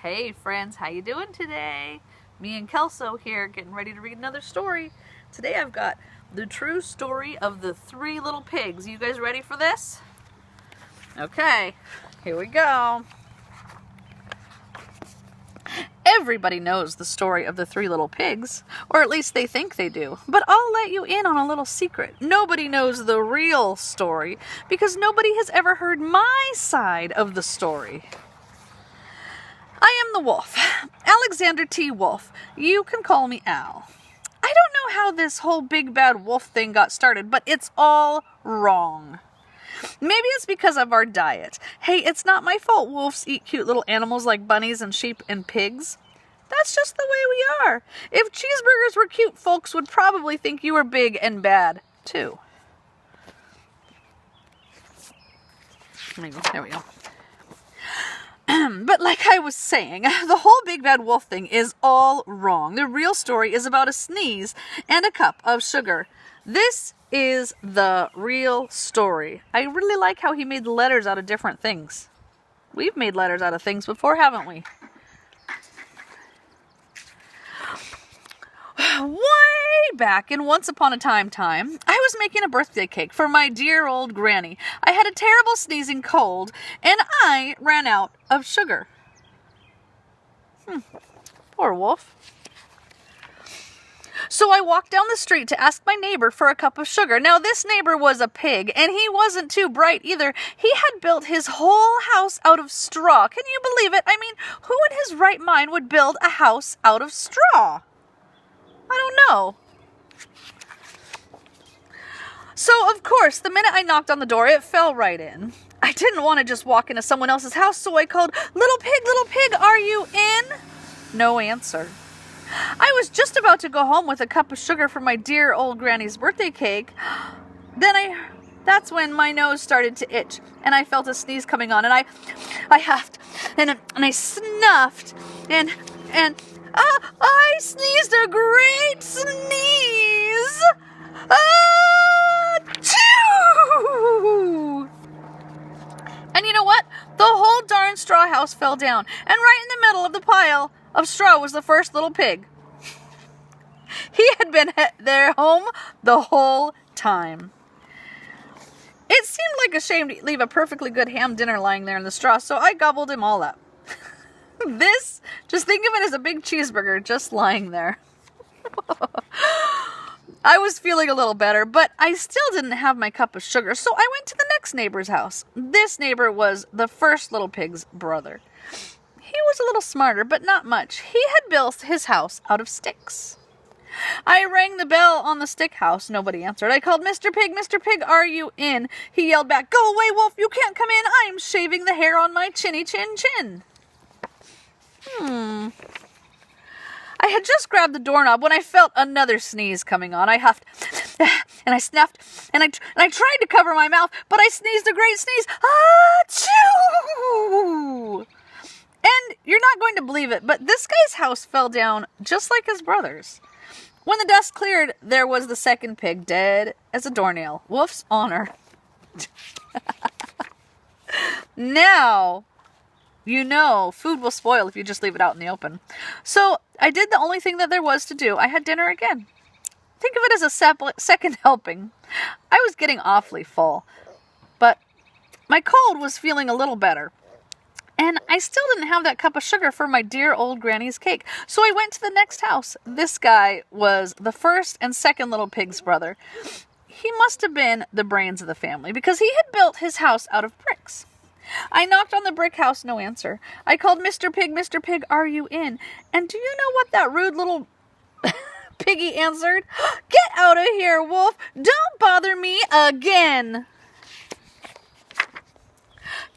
Hey friends, how you doing today? Me and Kelso here getting ready to read another story. Today I've got the true story of the three little pigs. You guys ready for this? Okay, here we go. Everybody knows the story of the three little pigs, or at least they think they do. But I'll let you in on a little secret. Nobody knows the real story because nobody has ever heard my side of the story. I am the wolf, Alexander T. Wolf. You can call me Al. I don't know how this whole big bad wolf thing got started, but it's all wrong. Maybe it's because of our diet. Hey, it's not my fault wolves eat cute little animals like bunnies and sheep and pigs. That's just the way we are. If cheeseburgers were cute, folks would probably think you were big and bad, too. There we go. But like I was saying, the whole big bad wolf thing is all wrong. The real story is about a sneeze and a cup of sugar. This is the real story. I really like how he made the letters out of different things. We've made letters out of things before, haven't we? Way back in Once Upon a Time, I was making a birthday cake for my dear old granny. I had a terrible sneezing cold, and I ran out of sugar. Poor wolf. So I walked down the street to ask my neighbor for a cup of sugar. Now, this neighbor was a pig, and he wasn't too bright either. He had built his whole house out of straw. Can you believe it? I mean, who in his right mind would build a house out of straw? I don't know. So, of course, the minute I knocked on the door, it fell right in. I didn't want to just walk into someone else's house, so I called, little pig, are you in? No answer. I was just about to go home with a cup of sugar for my dear old granny's birthday cake. That's when my nose started to itch, and I felt a sneeze coming on, and I huffed, and I snuffed, and I sneezed a great sneeze. Achoo! And you know what? The whole darn straw house fell down, and right in the middle of the pile of straw was the first little pig. He had been at their home the whole time. It seemed like a shame to leave a perfectly good ham dinner lying there in the straw, so I gobbled him all up. Just think of it as a big cheeseburger just lying there. I was feeling a little better, but I still didn't have my cup of sugar, so I went to the next neighbor's house. This neighbor was the first little pig's brother. He was a little smarter, but not much. He had built his house out of sticks. I rang the bell on the stick house. Nobody answered. I called, Mr. Pig, are you in? He yelled back, go away, wolf, you can't come in. I'm shaving the hair on my chinny chin. I had just grabbed the doorknob when I felt another sneeze coming on. I huffed, and I snuffed, and I tried to cover my mouth, but I sneezed a great sneeze. Achoo! And you're not going to believe it, but this guy's house fell down just like his brother's. When the dust cleared, there was the second pig, dead as a doornail. Wolf's honor. Now, you know, food will spoil if you just leave it out in the open. So I did the only thing that there was to do. I had dinner again. Think of it as a second helping. I was getting awfully full, but my cold was feeling a little better. And I still didn't have that cup of sugar for my dear old granny's cake. So I went to the next house. This guy was the first and second little pig's brother. He must have been the brains of the family because he had built his house out of bricks. I knocked on the brick house, no answer. I called, Mr. Pig, are you in? And do you know what that rude little piggy answered? Get out of here, wolf. Don't bother me again.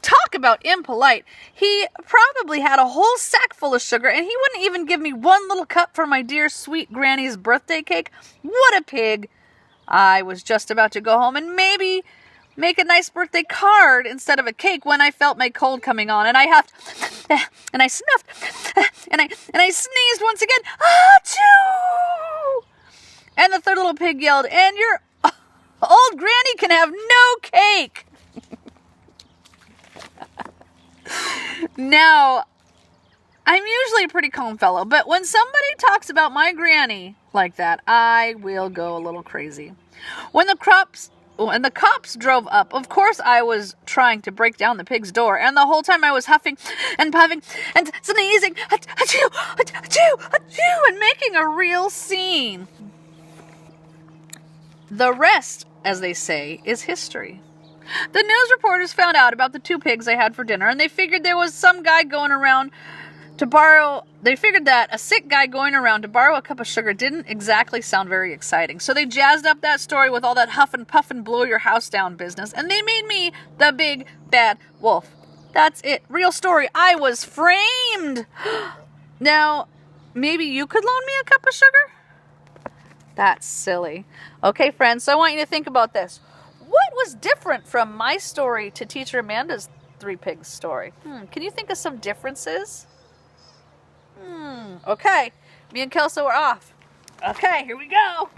Talk about impolite. He probably had a whole sack full of sugar, and he wouldn't even give me one little cup for my dear sweet granny's birthday cake. What a pig. I was just about to go home and maybe make a nice birthday card instead of a cake when I felt my cold coming on, and I huffed, and I snuffed, and I sneezed once again. Achoo! And the third little pig yelled, and your old granny can have no cake. Now, I'm usually a pretty calm fellow, but when somebody talks about my granny like that, I will go a little crazy. When the cops drove up, of course I was trying to break down the pig's door, and the whole time I was huffing and puffing and sneezing, achoo, achoo, achoo, and making a real scene. The rest, as they say, is history. The news reporters found out about the 2 pigs I had for dinner, and they figured there was some guy going around that a sick guy going around to borrow a cup of sugar didn't exactly sound very exciting. So they jazzed up that story with all that huff and puff and blow your house down business, and they made me the big bad wolf. That's it. Real story. I was framed. Now, maybe you could loan me a cup of sugar? That's silly. Okay, friends, so I want you to think about this. What was different from my story to Teacher Amanda's 3 pigs story? Can you think of some differences? Okay. Me and Kelso are off. Okay, here we go.